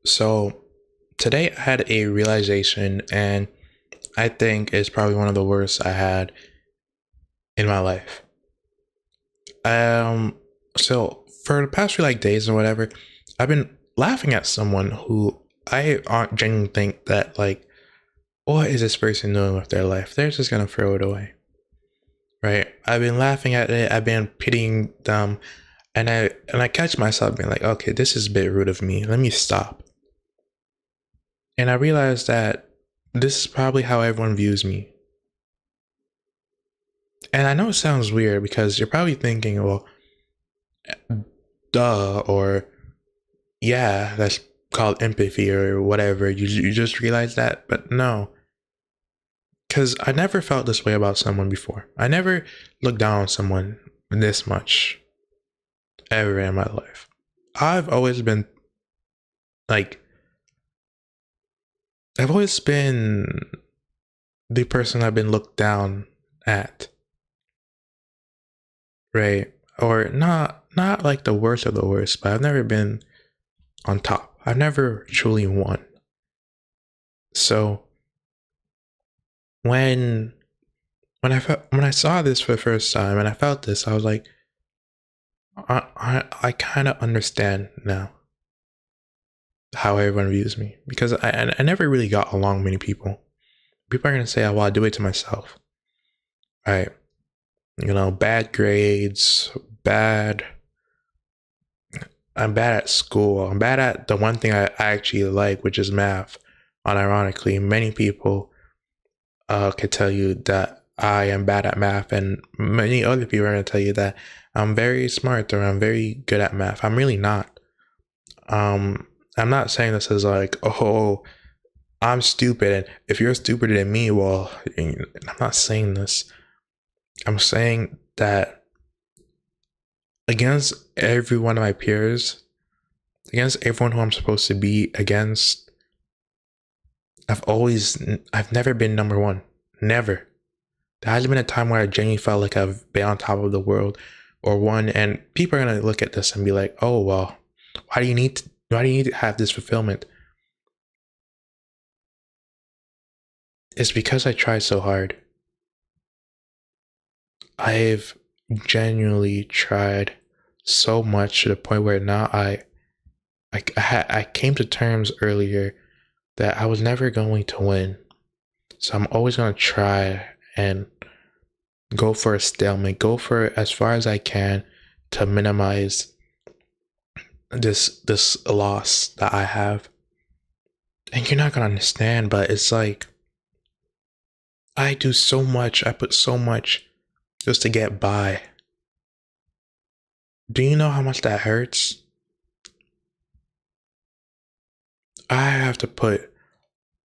So today I had a realization, and I think it's probably one of the worst I had in my life. Um, so for the past few days or whatever, I've been laughing at someone who I aren't genuinely think that what is this person doing with their life? They're just gonna throw it away, right? I've been laughing at it. I've been pitying them, and I catch myself being like, okay, this is a bit rude of me. Let me stop. And I realized that this is probably how everyone views me. And I know it sounds weird because you're probably thinking, well, duh, or yeah, that's called empathy or whatever. You just realize that, but no, because I never felt this way about someone before. I never looked down on someone this much ever in my life. I've always been like, I've always been the person I've been looked down at, right? Or not like the worst of the worst, but I've never been on top. I've never truly won. So when when I saw this for the first time and I felt this, I was like, I kind of understand now how everyone views me because I never really got along with many people. People are gonna say, "Oh, well, I do it to myself," right? Bad grades, bad. I'm bad at school. I'm bad at the one thing I actually like, which is math. Unironically, many people could tell you that I am bad at math, and many other people are going to tell you that I'm very smart or I'm very good at math. I'm really not. I'm not saying this as like, oh, I'm stupid, and if you're stupider than me, well, I'm not saying this. I'm saying that against every one of my peers, against everyone who I'm supposed to be against, I've never been number one. Never. There hasn't been a time where I genuinely felt like I've been on top of the world or won. And people are gonna look at this and be like, "Oh well, why do you need to have this fulfillment?" It's because I tried so hard. I've genuinely tried so much to the point where now I came to terms earlier that I was never going to win. So I'm always gonna try and go for a stalemate, go for as far as I can to minimize this loss that I have. And you're not gonna understand, but it's like I do so much, I put so much just to get by. Do you know how much that hurts? I have to put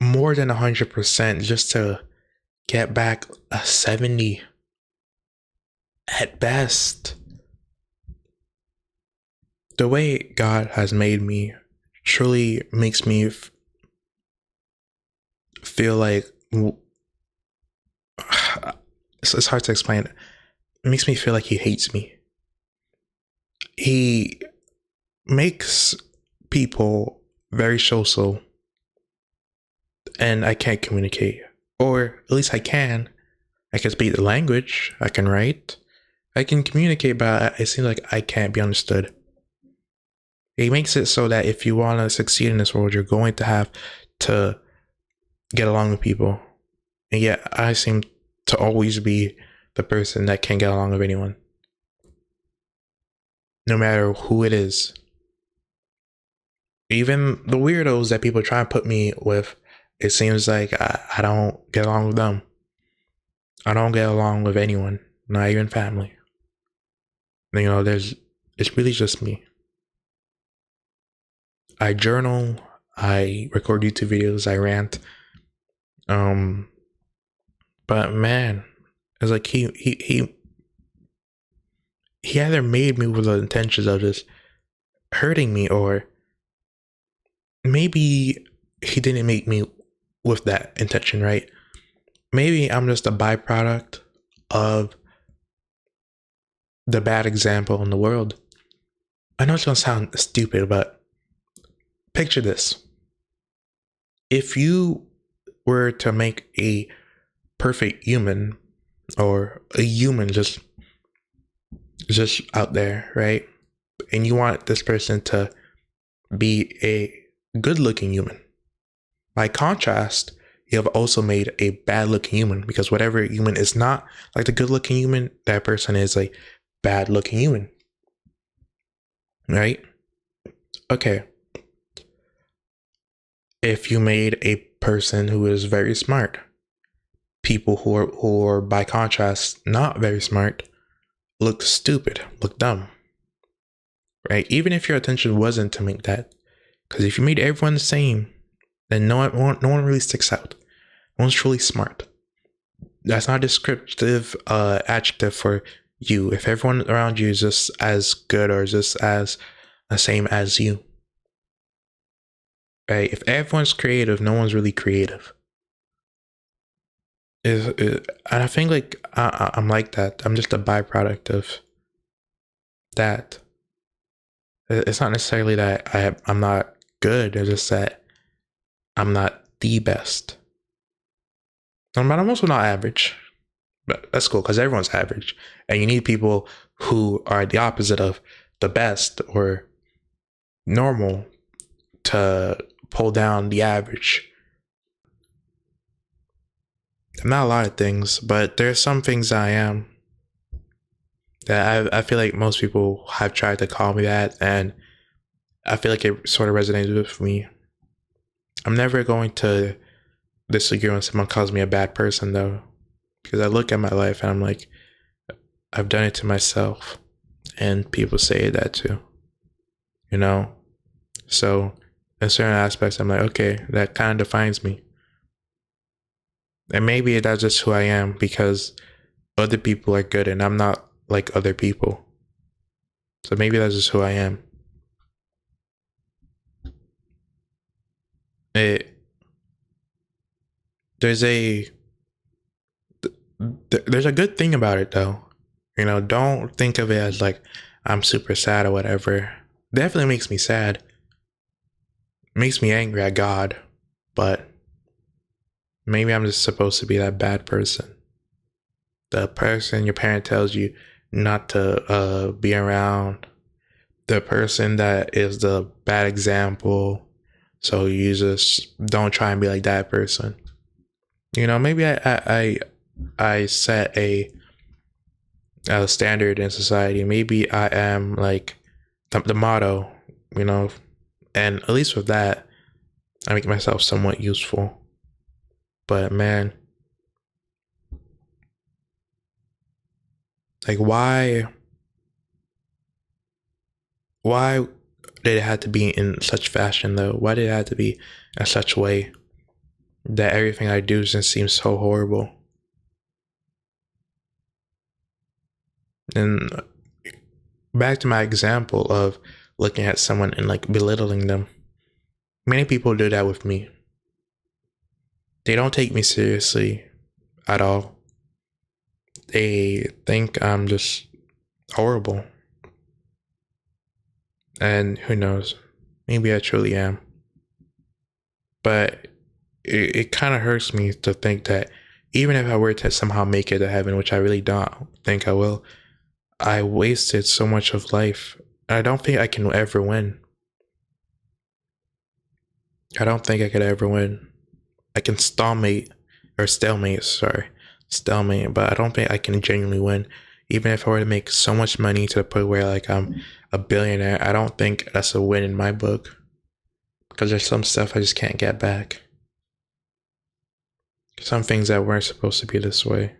more than 100% just to get back a 70 at best. The way God has made me truly makes me feel like it's hard to explain. It makes me feel like He hates me. He makes people very social, and I can't communicate. Or at least I can. I can speak the language, I can write, I can communicate, but it seems like I can't be understood. He makes it so that if you want to succeed in this world, you're going to have to get along with people. And yet, I seem to always be the person that can't get along with anyone, no matter who it is. Even the weirdos that people try and put me with, it seems like I don't get along with them. I don't get along with anyone, not even family. It's really just me. I journal, I record YouTube videos, I rant. Um, but man, it's like he either made me with the intentions of just hurting me, or maybe he didn't make me with that intention, right? Maybe I'm just a byproduct of the bad example in the world. I know it's gonna sound stupid, but Picture this. If you were to make a perfect human, or a human just out there, right? And you want this person to be a good looking human. By contrast, you have also made a bad looking human, because whatever human is not like the good looking human, that person is a bad looking human. Right? Okay. If you made a person who is very smart, people who are by contrast not very smart look stupid, look dumb. Right? Even if your intention wasn't to make that, because if you made everyone the same, then no one really sticks out. No one's truly smart. That's not a descriptive adjective for you. If everyone around you is just as good or just as the same as you, right? If everyone's creative, no one's really creative. And I think like I'm like that. I'm just a byproduct of that. It's not necessarily that I'm not good. It's just that I'm not the best. But I'm also not average. But that's cool, because everyone's average. And you need people who are the opposite of the best or normal to pull down the average. I'm not a lot of things, but there's some things I am. That I feel like most people have tried to call me that, and I feel like it sort of resonates with me. I'm never going to disagree when someone calls me a bad person, though, because I look at my life and I'm like, I've done it to myself, and people say that too, you know? So in certain aspects, I'm like, okay, that kind of defines me. And maybe that's just who I am, because other people are good and I'm not like other people. So maybe that's just who I am. There's a good thing about it, though. You know, don't think of it as like I'm super sad or whatever. Definitely makes me sad. Makes me angry at God, but maybe I'm just supposed to be that bad person. The person your parent tells you not to be around. The person that is the bad example. So you just don't try and be like that person. You know, maybe I set a standard in society. Maybe I am like the motto, you know, and at least with that, I make myself somewhat useful. But man, like why did it have to be in such fashion, though? Why did it have to be in such a way that everything I do just seems so horrible? And back to my example of looking at someone and like belittling them. Many people do that with me. They don't take me seriously at all. They think I'm just horrible. And who knows? Maybe I truly am. But it kind of hurts me to think that even if I were to somehow make it to heaven, which I really don't think I will, I wasted so much of life. I don't think I can ever win. I don't think I could ever win. I can stalemate, but I don't think I can genuinely win. Even if I were to make so much money to the point where like I'm a billionaire, I don't think that's a win in my book. Because there's some stuff I just can't get back. Some things that weren't supposed to be this way.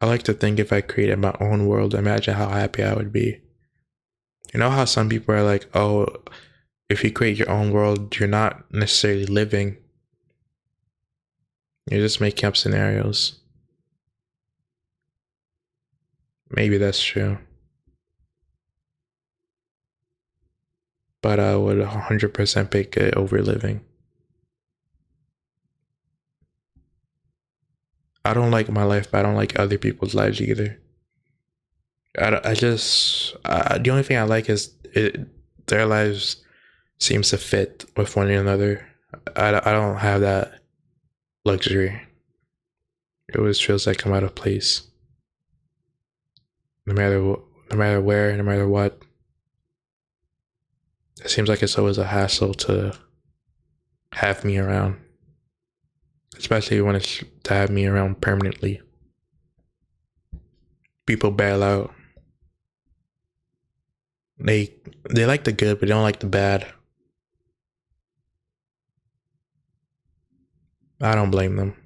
I like to think if I created my own world, imagine how happy I would be. You know how some people are like, oh, if you create your own world, you're not necessarily living. You're just making up scenarios. Maybe that's true. But I would 100% pick it over living. I don't like my life, but I don't like other people's lives either. The only thing I like is the their lives seems to fit with one another. I don't have that luxury. It always feels like I'm out of place. No matter where, no matter what. It seems like it's always a hassle to have me around. Especially when it's to have me around permanently. People bail out. They like the good, but they don't like the bad. I don't blame them.